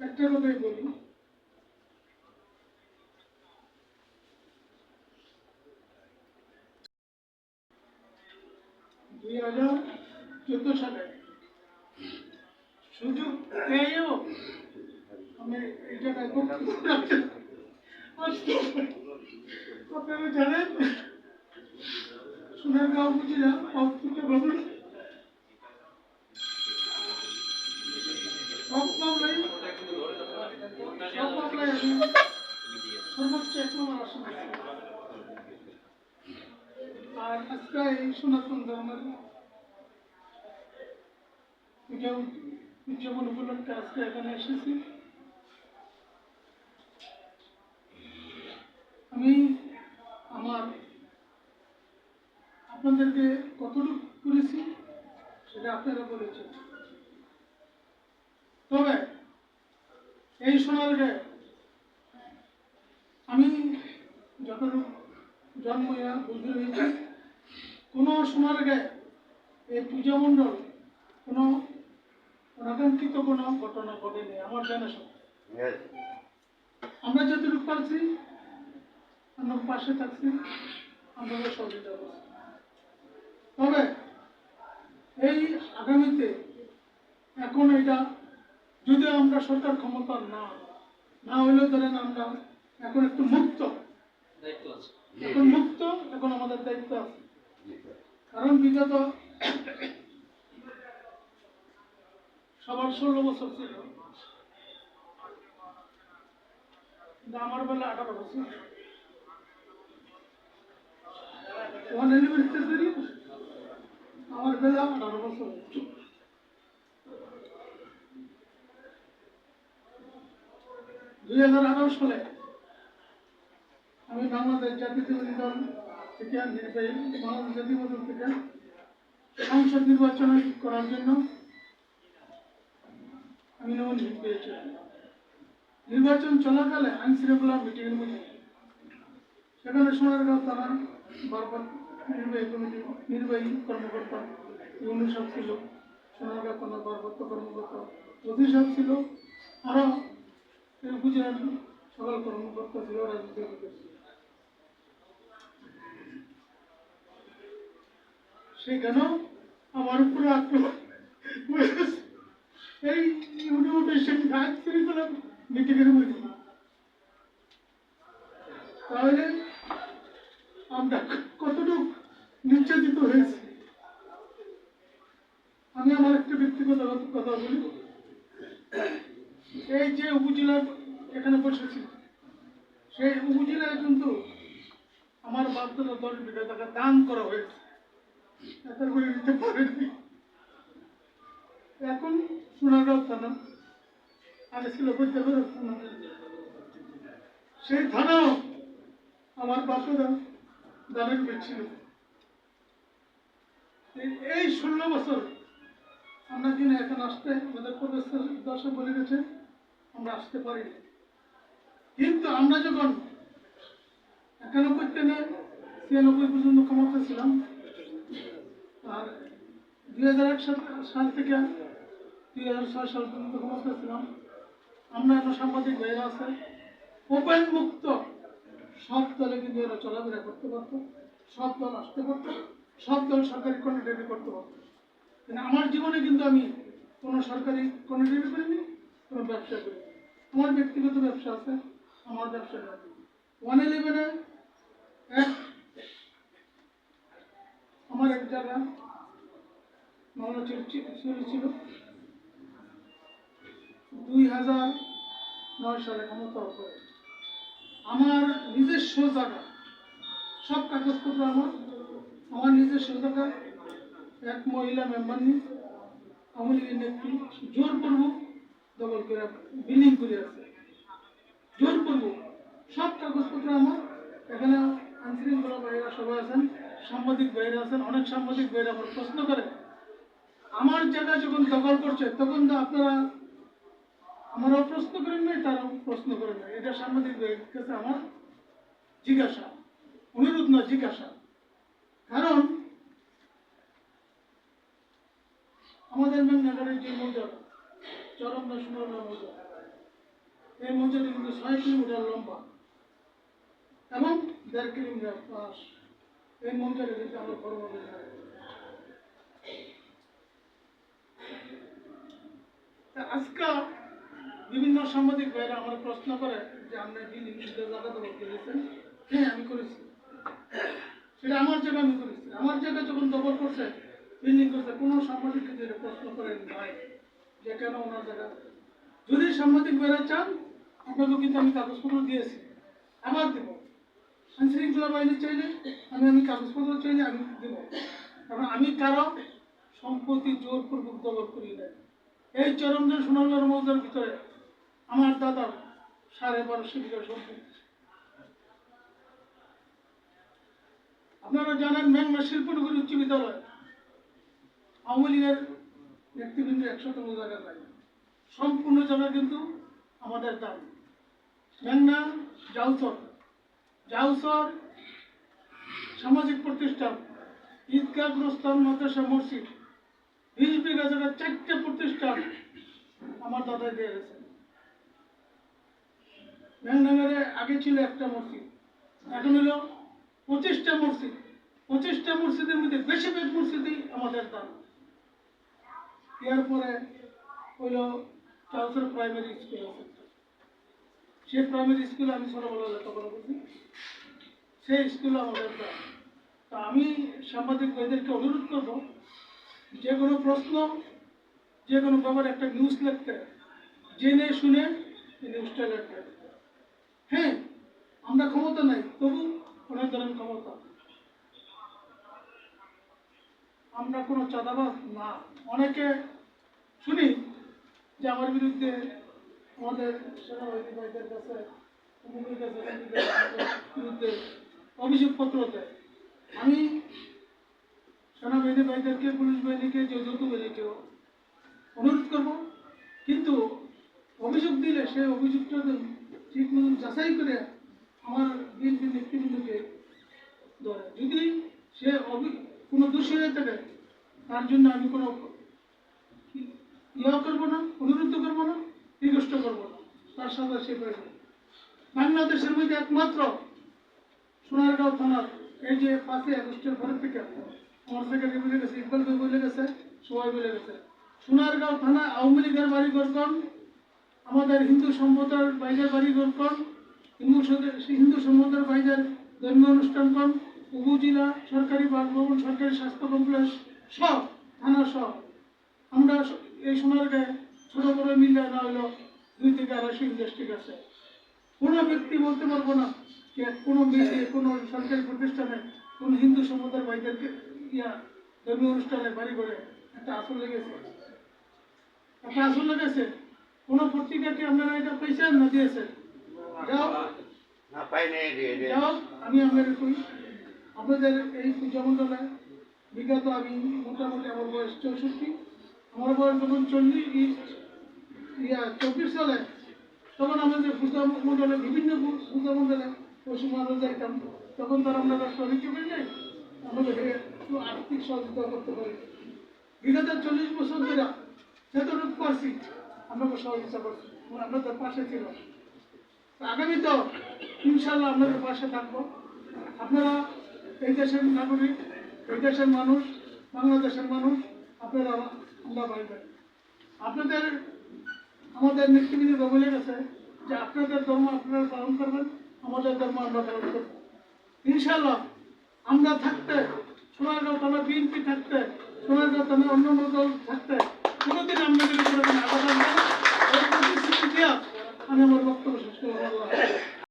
একটা কথাই বলি, 2014 সালে সুযোগ পেয়েও আমি এই জায়গায় আপনারা জানেন সোনারগাঁও উপজেলা অবস্থিত ভবন সব মামলায় আমি সর্বোচ্চ 1 নম্বর আসন আর আজকে এই সনাতন ধর্মের উদযাপন উপলক্ষে আজকে এখানে এসেছি। আমি আপনাদেরকে কতটুকু করেছি সেটা আপনারা বলেছেন, তবে এই সোনারগাঁয়ে আমি যখন জন্ম বুঝতে হয়েছি কোনো সোনারগাঁয়ে এই পূজা মণ্ডল কোনো অনাকাঙ্ক্ষিত কোনো ঘটনা ঘটেনি আমার জানা সত্ত্বে। আমরা যতটুকু পারছি আমরা পাশে থাকছি, আমরা সহযোগিতা করছি। তবে এই আগামীতে এখন এটা যদি আমরা সরকার ক্ষমতা না হইলেও ধরেন আমরা এখন একটু মুক্ত, এখন আমাদের দায়িত্ব আছে। কারণ বিগত সবার 16 বছর ছিল, কিন্তু আমার বেলা 18 বছর। আমার বেলা 18 বছর। 2018 সালে আমি বাংলাদেশ জাতীয়তাবাদী দল থেকে বাংলাদেশ জাতীয়তাবাদী দল থেকে সংসদ নির্বাচন করার জন্য আমি নমিনেশন পেয়েছিলাম। নির্বাচন চলাকালে আইন শৃঙ্খলা মিটিংয়ের মধ্যে সেখানে সোনারগাঁও থানার ভারপ্রাপ্ত নির্বাহী কর্মকর্তা ইউনি সাহেব ছিল, সোনারগাঁও থানার ভারপ্রাপ্ত কর্মকর্তা ওসি সাহেব ছিল, আরো উপজেলার সকল কর্মকর্তা ছিল, রাজনীতি ছিল। সেখানেও আমার উপরে আক্রমণ এই ইউনিভার্সিটি আইন শৃঙ্খলা মিটিংয়ের মধ্যে। তাহলে আমরা কতটুকু নির্যাতিত হয়েছি। আমি আমার একটা ব্যক্তিগত কথা বলি, এই যে উপজেলার এখানে বসেছি সেই উপজেলায় কিন্তু আমার বাপদাদা দল বিঘা টাকা দান করা হয়েছে, এত করে নিতে পারেনি। এখন সোনারগাঁও থানা, আগে ছিল বৈদ্যবাজার থানা, সেই থানাও আমার বাপদাদা দানের পেয়েছিল। এই 16 বছর আমরা কিনা এখন আসতে আমাদের প্রফেসর দর্শক বলে গেছে আমরা আসতে পারি, কিন্তু আমরা যখন 91 থেকে 96 পর্যন্ত ক্ষমতা ছিলাম, আর 2001 সাল থেকে 2006 সাল পর্যন্ত ক্ষমতা ছিলাম, আমরা এখন সাংবাদিক ভাইরা আছে ওপেন মুক্ত, সব দলে কিন্তু এরা চলাফেরা করতে পারত, সব দল আসতে পারত, সব দল সরকারি কন্ট্রাক্ট করতে পারত। কিন্তু আমার জীবনে কিন্তু আমি কোনো সরকারি কন্ট্রাক্ট করিনি, কোনো ব্যবসা করিনি। আমার ব্যক্তিগত ব্যবসা আছে, আমার ব্যবসা আছে। 111-এ আমার এক জায়গা মামলা চলেছিল, 2009 সালে ক্ষমতা করে আমার নিজস্ব জায়গা, সব কাগজপত্র আমার নিজস্ব জায়গা, এক মহিলা মেম্বার নিয়ে আওয়ামী লীগের নেত্রী জোরপূর্বক দখল করে বিলিং করে আছে, জোরপূর্বক সব কাগজপত্র আমার। এখানে আইনশৃঙ্খলা ভাইরা সবাই আছেন, সাংবাদিক ভাইরা আছেন, অনেক সাংবাদিক ভাইরা আমার প্রশ্ন করে আমার জায়গা যখন দখল করছে তখন তো আপনারা আমারও প্রশ্ন করেন নাই, তারাও প্রশ্ন করেন নাই। এটা সাংবাদিক ভাইয়ের কাছে আমার জিজ্ঞাসা, অনুরোধ না জিজ্ঞাসা। কারণ আমাদের মেঘনাগরের যে মৌজা চরমদাস মৌজা, এই মঞ্চটি কিন্তু 6 কিলোমিটার লম্বা এবং 1.5 কিলোমিটার পাশ। এই মঞ্চটি কিন্তু আমরা কর্মবিধান। আজকে বিভিন্ন সাংবাদিক ভাইরা আমার প্রশ্ন করে যে আপনি বিল্ডিং শুধু জায়গা দখল করেছেন। হ্যাঁ, আমি করেছি, সেটা আমার জায়গা আমি করেছি। আমার জায়গা যখন দখল করছে, বিল্ডিং করছে, কোনো সাংবাদিককে যেটা প্রশ্ন করেন ভাই যে কেন ওনার জায়গা। যদি সাংবাদিক ভাইরা চান আপনাকে কিন্তু আমি কাগজপত্র দিয়েছি, আবার দেবো। আইন শৃঙ্খলা বাহিনী চাইলে আমি কাগজপত্র চাইলে আমি দেবো, কারণ আমি কারো সম্পত্তি জোরপূর্বক দখল করি না। এই চরমদের সোনারগাঁও মৌজার ভিতরে আমার দাদার 1250 বিঘা সম্পত্তি। আপনারা জানেন মেঘনা শিল্পনগরী উচ্চ বিদ্যালয় আওয়ামী লীগের নেতৃবৃন্দ 100তম জায়গা নাই, সম্পূর্ণ জায়গা কিন্তু আমাদের দাম। মেঘনা জাউসর সামাজিক প্রতিষ্ঠান, ঈদগাহ, গোরস্থান, মাদ্রাসা, মসজিদ, 20 বিঘা জায়গা 4টে প্রতিষ্ঠান আমার দাদা দিয়ে গেছে। মেঘনগরে আগে ছিল একটা মসজিদ, এখন হলো 25টা মসজিদ। 25টা মসজিদের মধ্যে বেশিরভাগ মসজিদই আমাদের দান। এরপরে হইল চাউসর প্রাইমারি স্কুল আছে, সেই প্রাইমারি স্কুলে আমি ছোটবেলা লেখাপড়া করছি, সেই স্কুলে আমাদের দান। তা আমি সাংবাদিক ভাইদেরকে অনুরোধ করব, যে কোনো প্রশ্ন, যে কোনো ব্যাপারে একটা নিউজ লিখতে জেনে শুনে নিউজটা লিখতে। হ্যাঁ, আমরা ক্ষমতা নাই, তবু ওনার ধরেন ক্ষমতা। আমরা কোনো চাঁদাবাজ না। অনেকে শুনি যে আমার বিরুদ্ধে, আমাদের সেনাবাহিনী ভাইদের কাছে বিরুদ্ধে অভিযোগপত্র দেয়। আমি সেনাবাহিনী ভাইদেরকে, পুলিশ বাহিনীকে, যৌথ বাহিনীকেও অনুরোধ করব, কিন্তু অভিযোগ দিলে সেই অভিযোগটা ঠিক মতন যাচাই করে আমার বিএনপি নেতৃবৃন্দকে ধরে। যদি সে কোনো দোষী হয়ে থাকে, তার জন্য আমি কোনো ইয়া করবো না, অনুরোধ করবো না, রিকোয়েস্ট করবো না, তার সাথে সে প্রয়োজন। বাংলাদেশের মধ্যে একমাত্র সোনারগাঁও থানার এই যে 5ই আগস্টের পরের থেকে আমার সেক্রেটারি বলে গেছে, ইকবাল ভাই বলে গেছে, সবাই বলে গেছে, সোনারগাঁও থানা আওয়ামী লীগের বাড়িঘর কন, আমাদের হিন্দু সম্প্রদায়ের বাইরের বাড়িঘর কন, হিন্দু সম্প্রদায়ের বাইরের ধর্মীয় অনুষ্ঠান কন, উপজেলা সরকারি বাসভবন, সরকারি স্বাস্থ্য কমপ্লেক্স সব, থানা সব, আমরা এই সোনারগাঁয়ে ছোট বড় মিলে না হলো 2 থেকে 250 ইন্ডাস্ট্রি আছে। কোনো ব্যক্তি বলতে পারবো না যে কোনো মেয়েকে কোনো সরকারি প্রতিষ্ঠানে কোনো হিন্দু সম্প্রদায়ের ভাইদেরকে ধর্মীয় অনুষ্ঠানে বাড়ি করে একটা আসল লেগেছে, কোনো পত্রিকাকে আপনারা এটা পয়সা না দিয়েছেন? যাও, আমি আপনাদের কই, আপনাদের এই পূজা মণ্ডলে বিগত আমি মোটামুটি আমার বয়স 64, আমার বয়স যখন 24 সালে, তখন আমাদের পূজা মণ্ডলে, বিভিন্ন পূজা মণ্ডলে পশ্চিমবঙ্গে যাইতাম, তখন তারা আপনারা সহিত করে নেই, আমাদের একটু আর্থিক সহযোগিতা করতে পারি। বিগত 40 বছর ধরে যতটুকু পারছি আপনাকে সহযোগিতা করছি, আপনাদের পাশে ছিল। আগামী তো ইনশাল্লাহ আপনাদের পাশে থাকবো। আপনারা এই দেশের নাগরিক, এই দেশের মানুষ, বাংলাদেশের মানুষ, আপনারা আমরা পাইবেন। আপনাদের আমাদের নেতৃবৃন্দ বলে গেছে যে আপনাদের ধর্ম আপনারা পালন করবেন, আমাদের ধর্ম আমরা পালন করব। ইনশাল্লাহ আমরা থাকতে, সোনারগাঁও থানা বিএনপি থাকতে, সোনারগাঁও থানা অন্যান্য দল থাকতে